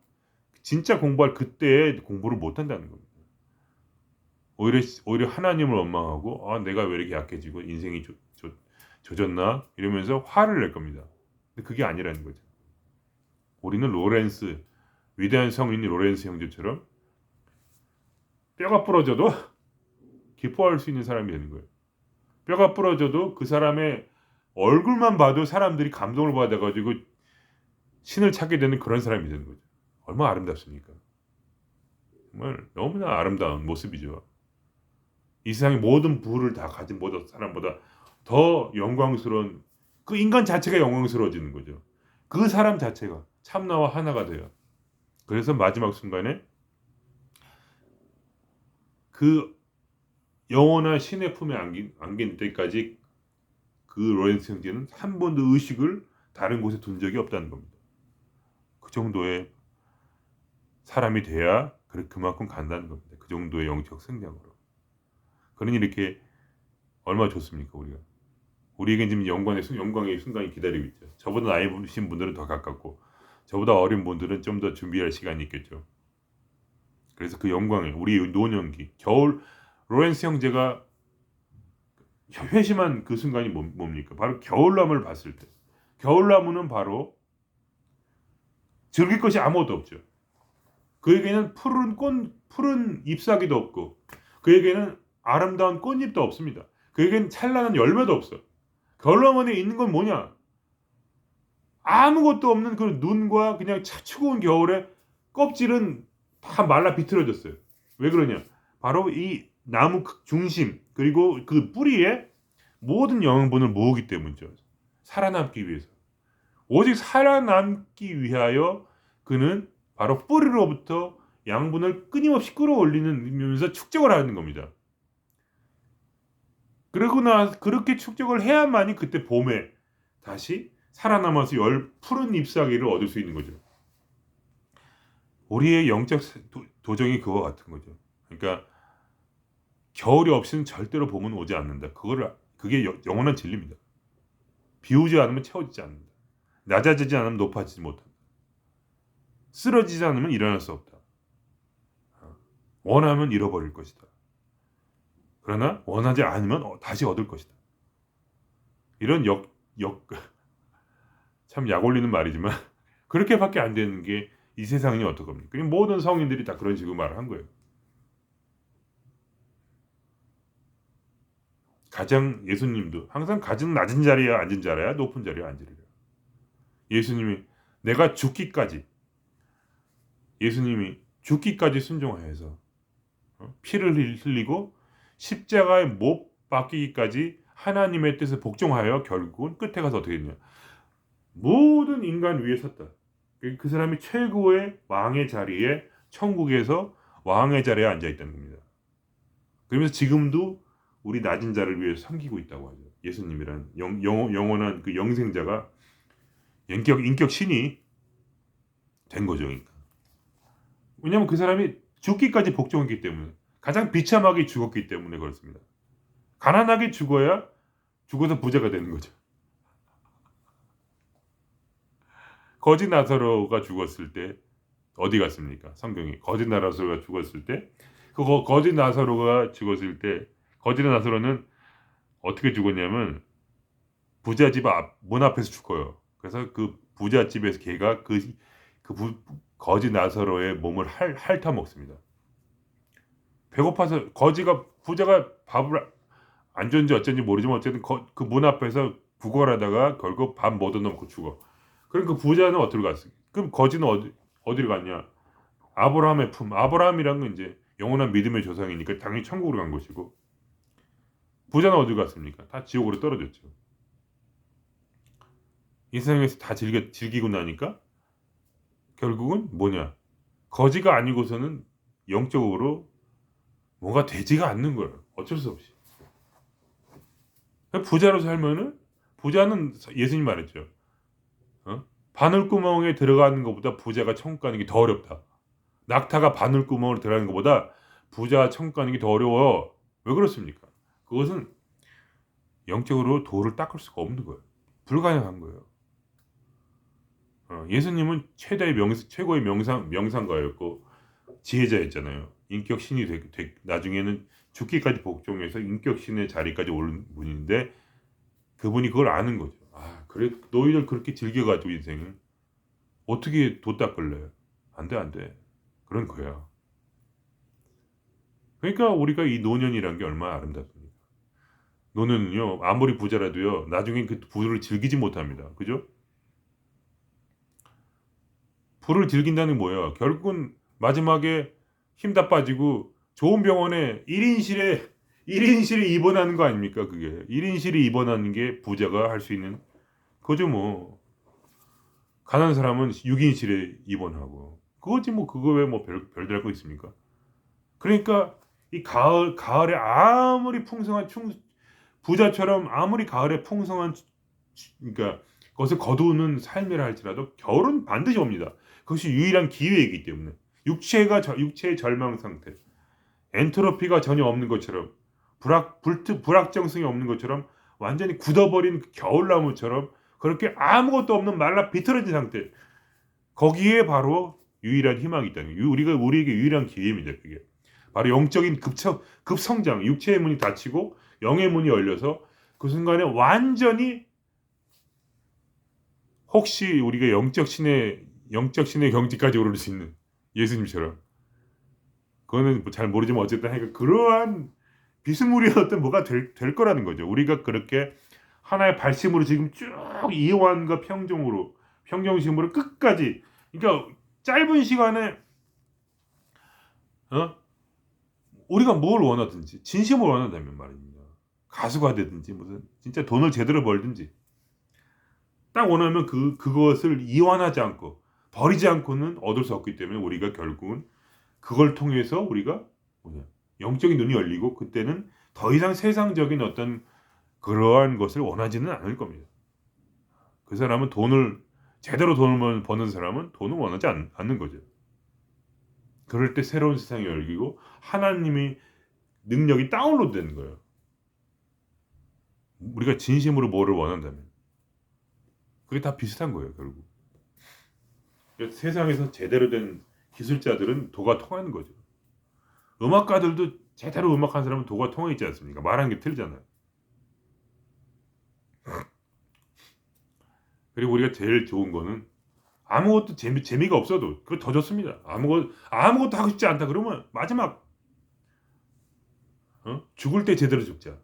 진짜 공부할 그때 공부를 못 한다는 겁니다. 오히려 하나님을 원망하고, 내가 왜 이렇게 약해지고 인생이 조졌나 이러면서 화를 낼 겁니다. 근데 그게 아니라는 거죠. 우리는 위대한 성인이 로렌스 형제처럼 뼈가 부러져도 기뻐할 수 있는 사람이 되는 거예요. 뼈가 부러져도 그 사람의 얼굴만 봐도 사람들이 감동을 받아가지고 신을 찾게 되는 그런 사람이 되는 거죠. 얼마나 아름답습니까? 정말 너무나 아름다운 모습이죠. 이 세상의 모든 부를 다 가진 모든 사람보다 더 영광스러운 그 인간 자체가 영광스러워지는 거죠. 그 사람 자체가 참나와 하나가 돼요. 그래서 마지막 순간에 그 영원한 신의 품에 안긴 때까지 그 로렌스 형제는 한 번도 의식을 다른 곳에 둔 적이 없다는 겁니다. 그 정도의 사람이 돼야 그만큼 간다는 겁니다. 그 정도의 영적 성장으로. 그러니 이렇게 얼마나 좋습니까 우리가. 우리에겐 지금 영광의 순간이 기다리고 있죠. 저보다 나이 드신 분들은 더 가깝고 저보다 어린 분들은 좀 더 준비할 시간이 있겠죠. 그래서 그 영광의 우리 노년기 겨울 로렌스 형제가 회심한 그 순간이 뭡니까? 바로 겨울나무를 봤을 때. 겨울나무는 바로 즐길 것이 아무것도 없죠. 그에게는 푸른 잎사귀도 없고 그에게는 아름다운 꽃잎도 없습니다. 그에게는 찬란한 열매도 없어. 겨울나무에 있는 건 뭐냐? 아무것도 없는 그 눈과 그냥 차가운 겨울에 껍질은 다 말라 비틀어졌어요. 왜 그러냐? 바로 이 나무 중심 그리고 그 뿌리에 모든 영양분을 모으기 때문이죠. 살아남기 위해서. 오직 살아남기 위하여 그는 바로 뿌리로부터 양분을 끊임없이 끌어올리면서 축적을 하는 겁니다. 그렇게 축적을 해야만이 그때 봄에 다시 살아남아서 푸른 잎사귀를 얻을 수 있는 거죠. 우리의 영적 도정이 그거 같은 거죠. 그러니까 겨울이 없이는 절대로 봄은 오지 않는다. 그게 영원한 진리입니다. 비 오지 않으면 채워지지 않는다. 낮아지지 않으면 높아지지 못한다. 쓰러지지 않으면 일어날 수 없다. 원하면 잃어버릴 것이다. 그러나 원하지 않으면 다시 얻을 것이다. 이런 참 약 올리는 말이지만 그렇게밖에 안 되는 게 이 세상이 어떡합니까? 모든 성인들이 다 그런 식으로 말을 한 거예요. 예수님도 항상 가장 낮은 자리에 앉은 자라야 높은 자리에 앉으리라. 예수님이 예수님이 죽기까지 순종하여서 피를 흘리고 십자가에 못 박히기까지 하나님의 뜻에 복종하여 결국은 끝에 가서 어떻게 됐냐? 모든 인간 위에 섰다. 그 사람이 최고의 왕의 자리에 천국에서 왕의 자리에 앉아 있다는 겁니다. 그러면서 지금도 우리 낮은 자를 위해서 섬기고 있다고 하죠. 예수님이란 영원한 그 영생자가 인격 신이 된 거죠. 그러니까. 왜냐하면 그 사람이 죽기까지 복종했기 때문에 가장 비참하게 죽었기 때문에 그렇습니다. 가난하게 죽어서 부자가 되는 거죠. 거지 나사로가 죽었을 때 어디 갔습니까? 성경이 거지 나사로가 죽었을 때 거지 나사로는 어떻게 죽었냐면 부자 집 문 앞에서 죽어요. 그래서 그 부자 집에서 걔가 거지 나사로의 몸을 핥아 먹습니다. 배고파서 부자가 밥을 안 줬는지 어쩐지 모르지만 어쨌든 그 문 앞에서 구걸하다가 결국 밥 못 얻어먹고 죽어. 그럼 그 부자는 어디로 갔을까? 그럼 거지는 어디로 갔냐? 아브라함의 품. 아브라함이란 건 이제 영원한 믿음의 조상이니까 당연히 천국으로 간 것이고 부자는 어디로 갔습니까? 다 지옥으로 떨어졌죠. 이 세상에서 다 즐기고 나니까 결국은 뭐냐? 거지가 아니고서는 영적으로 뭔가 되지가 않는 거예요. 어쩔 수 없이. 부자로 살면은 부자는 예수님 말했죠. 바늘구멍에 들어가는 것보다 부자가 천국 가는 게 더 어렵다. 낙타가 바늘구멍으로 들어가는 것보다 부자가 천국 가는 게 더 어려워. 왜 그렇습니까? 그것은 영적으로 도를 닦을 수가 없는 거예요. 불가능한 거예요. 예수님은 최고의 명상가였고 지혜자였잖아요. 인격 신이 나중에는 죽기까지 복종해서 인격 신의 자리까지 오른 분인데 그분이 그걸 아는 거죠. 그래 너희들 그렇게 즐겨가지고 인생을 어떻게 도 닦을래? 안 돼. 그런 거야. 그러니까 우리가 이 노년이란 게 얼마나 아름답습니까? 노년은요 아무리 부자라도요 나중에 그 부를 즐기지 못합니다. 그죠? 부를 즐긴다는 게 뭐예요? 결국은 마지막에 힘 다 빠지고 좋은 병원에 1인실에 입원하는 거 아닙니까? 그게 1인실에 입원하는 게 부자가 할 수 있는 거죠 뭐. 가난한 사람은 6인실에 입원하고 그거지 뭐. 그거 왜 뭐 별다를 거 있습니까? 그러니까 이 가을에 아무리 풍성한 부자처럼 아무리 가을에 풍성한 그러니까 것을 거두는 삶이라 할지라도 겨울은 반드시 옵니다. 그것이 유일한 기회이기 때문에 육체의 절망 상태, 엔트로피가 전혀 없는 것처럼 불확정성이 없는 것처럼 완전히 굳어버린 그 겨울나무처럼 그렇게 아무것도 없는 말라 비틀어진 상태, 거기에 바로 유일한 희망이 있다는 거예요. 우리에게 유일한 기회입니다. 그게 바로 영적인 급성장, 육체의 문이 닫히고 영의 문이 열려서 그 순간에 완전히 혹시 우리가 영적 신의 경지까지 오를 수 있는 예수님처럼, 그거는 잘 모르지만 어쨌든 하여간 그러한 비스무리한 어떤 뭐가 될 거라는 거죠. 우리가 그렇게 하나의 발심으로 지금 쭉 이완과 평정심으로 끝까지, 그러니까 짧은 시간에 우리가 뭘 원하든지 진심을 원한다면 말입니다. 가수가 되든지 무슨 진짜 돈을 제대로 벌든지 딱 원하면 그것을 이완하지 않고 버리지 않고는 얻을 수 없기 때문에 우리가 결국은 그걸 통해서 우리가 영적인 눈이 열리고 그때는 더 이상 세상적인 어떤 그러한 것을 원하지는 않을 겁니다. 그 사람은 제대로 돈을 버는 사람은 돈을 원하지 않는 거죠. 그럴 때 새로운 세상이 열리고 하나님의 능력이 다운로드 되는 거예요. 우리가 진심으로 뭐를 원한다면 그게 다 비슷한 거예요. 결국 세상에서 제대로 된 기술자들은 도가 통하는 거죠. 음악가들도 제대로 음악한 사람은 도가 통해 있지 않습니까? 말하는 게 틀리잖아요. 그리고 우리가 제일 좋은 거는 아무것도 재미가 없어도 그거 더 좋습니다. 아무것도 하고 싶지 않다 그러면 마지막 죽을 때 제대로 죽자.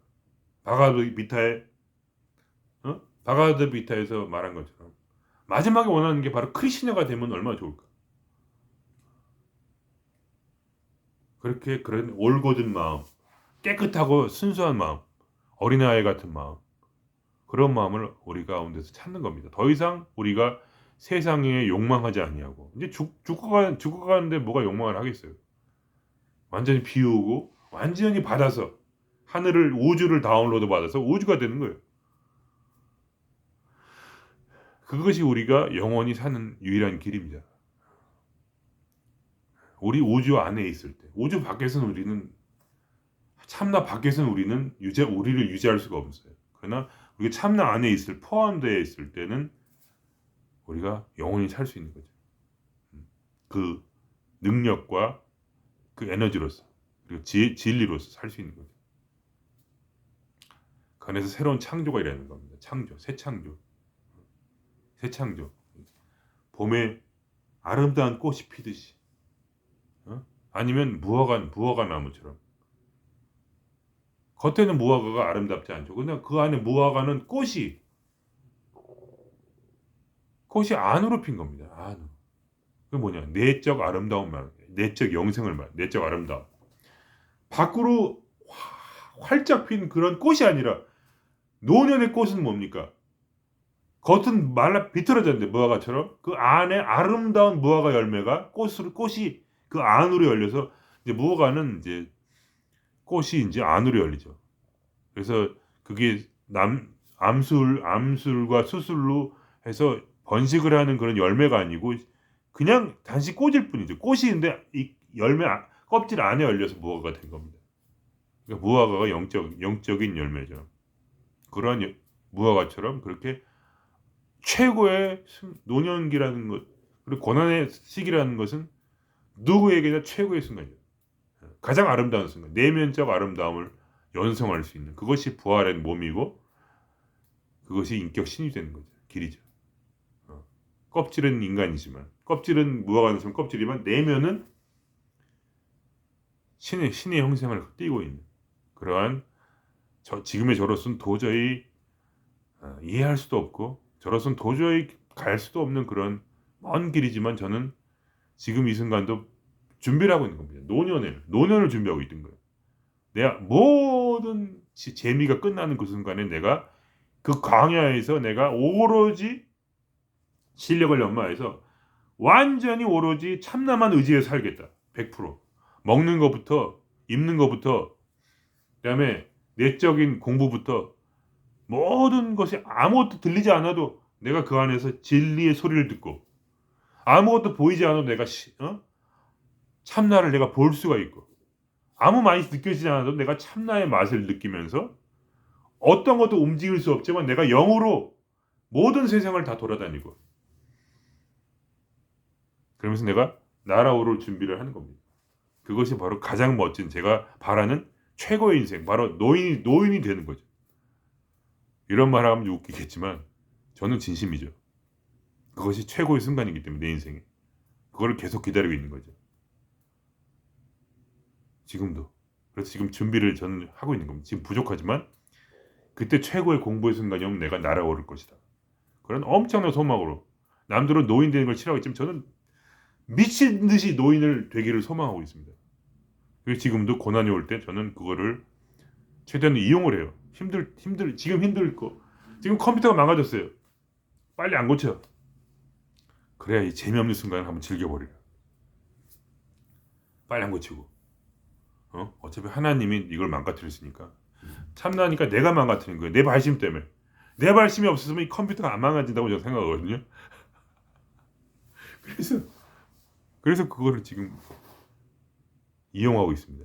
바가드 비타에서 말한 것처럼 마지막에 원하는 게 바로 크리스천가 되면 얼마나 좋을까. 그렇게 그런 올곧은 마음, 깨끗하고 순수한 마음, 어린아이 같은 마음, 그런 마음을 우리 가운데서 찾는 겁니다. 더 이상 우리가 세상에 욕망하지 아니하고 이제 죽어가는데 뭐가 욕망을 하겠어요. 완전히 비우고 완전히 받아서 우주를 다운로드 받아서 우주가 되는 거예요. 그것이 우리가 영원히 사는 유일한 길입니다. 우리 우주 안에 있을 때, 우주 밖에서는 참나 밖에서는 우리를 유지할 수가 없어요. 그러나 우리가 참나 안에 포함되어 있을 때는 우리가 영원히 살 수 있는 거죠. 그 능력과 그 에너지로서 그리고 진리로서 살 수 있는 거죠. 그 안에서 새로운 창조가 일어나는 겁니다. 새 창조. 봄에 아름다운 꽃이 피듯이, 아니면 무화과 나무처럼. 겉에는 무화과가 아름답지 않죠. 근데 그 안에 무화과는 꽃이 안으로 핀 겁니다. 안으로. 그게 뭐냐? 내적 아름다움 말, 내적 영생을 말, 내적 아름다움. 밖으로 활짝 핀 그런 꽃이 아니라 노년의 꽃은 뭡니까? 겉은 말라 비틀어졌는데 무화과처럼 그 안에 아름다운 무화과 열매가 꽃이 그 안으로 열려서 이제 무화과는 이제 꽃이 이제 안으로 열리죠. 그래서 그게 암술과 수술로 해서 번식을 하는 그런 열매가 아니고 그냥 단지 꽃일 뿐이죠. 꽃이 근데 이 껍질 안에 열려서 무화과가 된 겁니다. 그러니까 무화과가 영적인 열매죠. 그러한 무화과처럼 그렇게 최고의 노년기라는 것, 그리고 고난의 시기라는 것은 누구에게나 최고의 순간이에요. 가장 아름다운 순간, 내면적 아름다움을 연성할 수 있는 그것이 부활의 몸이고 그것이 인격 신이 되는 거죠. 길이죠. 껍질은 인간이지만, 무화과는 껍질이지만 내면은 신의 형상을 띠고 있는 그러한 지금의 저로서는 도저히 이해할 수도 없고 저로서는 도저히 갈 수도 없는 그런 먼 길이지만 저는 지금 이 순간도 준비를 하고 있는 겁니다. 노년을 준비하고 있는 거예요. 내가 모든 재미가 끝나는 그 순간에 내가 그 광야에서 내가 오로지 실력을 연마해서 완전히 오로지 참나만 의지해 살겠다. 100%. 먹는 것부터 입는 것부터 그다음에 내적인 공부부터 모든 것이 아무것도 들리지 않아도 내가 그 안에서 진리의 소리를 듣고 아무것도 보이지 않아도 내가 참나를 내가 볼 수가 있고 아무 맛이 느껴지지 않아도 내가 참나의 맛을 느끼면서 어떤 것도 움직일 수 없지만 내가 영으로 모든 세상을 다 돌아다니고 그러면서 내가 날아오를 준비를 하는 겁니다. 그것이 바로 가장 멋진 제가 바라는 최고의 인생 바로 노인이 되는 거죠. 이런 말 하면 웃기겠지만 저는 진심이죠. 그것이 최고의 순간이기 때문에 내 인생에 그거를 계속 기다리고 있는 거죠. 지금도. 그래서 지금 준비를 저는 하고 있는 겁니다. 지금 부족하지만 그때 최고의 공부의 순간이 오면 내가 날아오를 것이다. 그런 엄청난 소망으로 남들은 노인 되는 걸 싫어하고 있지만 저는 미친 듯이 노인을 되기를 소망하고 있습니다. 그래서 지금도 고난이 올 때 저는 그거를 최대한 이용을 해요. 지금 힘들 거. 지금 컴퓨터가 망가졌어요. 빨리 안 고쳐. 그래야 이 재미없는 순간을 한번 즐겨버리라. 빨리 안 고치고. 어차피 하나님이 이걸 망가뜨렸으니까. 참나니까 내가 망가뜨린 거예요. 내 발심 때문에. 내 발심이 없었으면 이 컴퓨터가 안 망가진다고 저는 생각하거든요. 그래서 그거를 지금 이용하고 있습니다.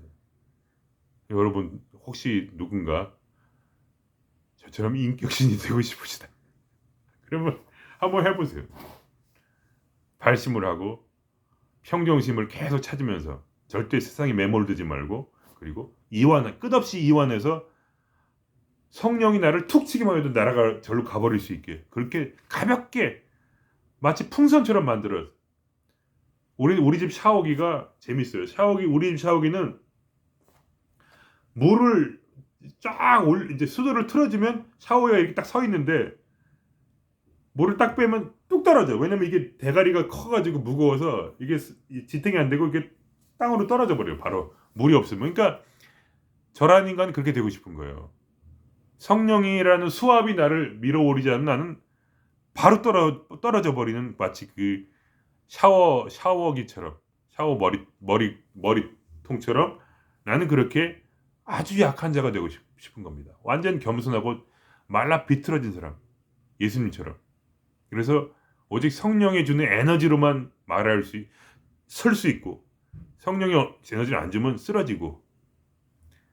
여러분 혹시 누군가 저처럼 인격신이 되고 싶으시다. 그러면 한번 해보세요. 발심을 하고 평정심을 계속 찾으면서 절대 세상에 매몰되지 말고 그리고 끝없이 이완해서 성령이 나를 툭 치기만 해도 나라가 절로 가버릴 수 있게 그렇게 가볍게 마치 풍선처럼 만들어서 우리 집 샤워기가 재밌어요. 우리 집 샤워기는 물을 이제 수도를 틀어주면 샤워기가 이렇게 딱 서 있는데 물을 딱 빼면 뚝 떨어져. 왜냐면 이게 대가리가 커가지고 무거워서 이게 지탱이 안 되고 이게 땅으로 떨어져 버려요. 바로 물이 없으면. 그러니까 저라는 인간은 그렇게 되고 싶은 거예요. 성령이라는 수압이 나를 밀어오르지 않는 나는 바로 떨어져 버리는 마치 그 샤워기처럼 샤워 머리통처럼 나는 그렇게 아주 약한 자가 되고 싶은 겁니다. 완전 겸손하고 말라 비틀어진 사람 예수님처럼. 그래서 오직 성령이 주는 에너지로만 설 수 있고 성령이 에너지를 안 주면 쓰러지고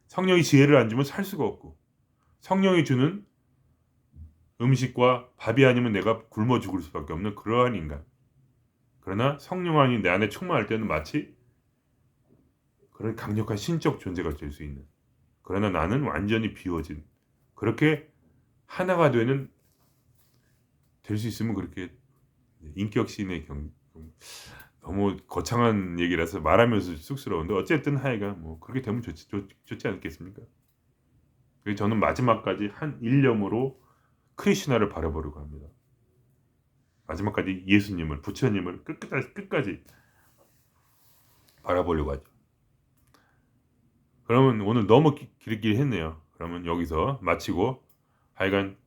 성령이 지혜를 안 주면 살 수가 없고 성령이 주는 음식과 밥이 아니면 내가 굶어 죽을 수밖에 없는 그러한 인간. 그러나 성령 안이 내 안에 충만할 때는 마치 그런 강력한 신적 존재가 될 수 있는. 그러나 나는 완전히 비워진. 그렇게 하나가 될 수 있으면 그렇게 인격신의 너무 거창한 얘기라서 말하면서 쑥스러운데 어쨌든 하여간 뭐 그렇게 되면 좋지 않겠습니까? 그래서 저는 마지막까지 한 일념으로 크리스나를 바라보려고 합니다. 마지막까지 예수님을 부처님을 끝까지 바라보려고 하죠. 그러면 오늘 너무 길게 했네요. 그러면 여기서 마치고 하여간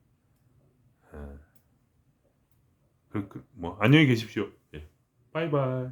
안녕히 계십시오. 예. 바이바이.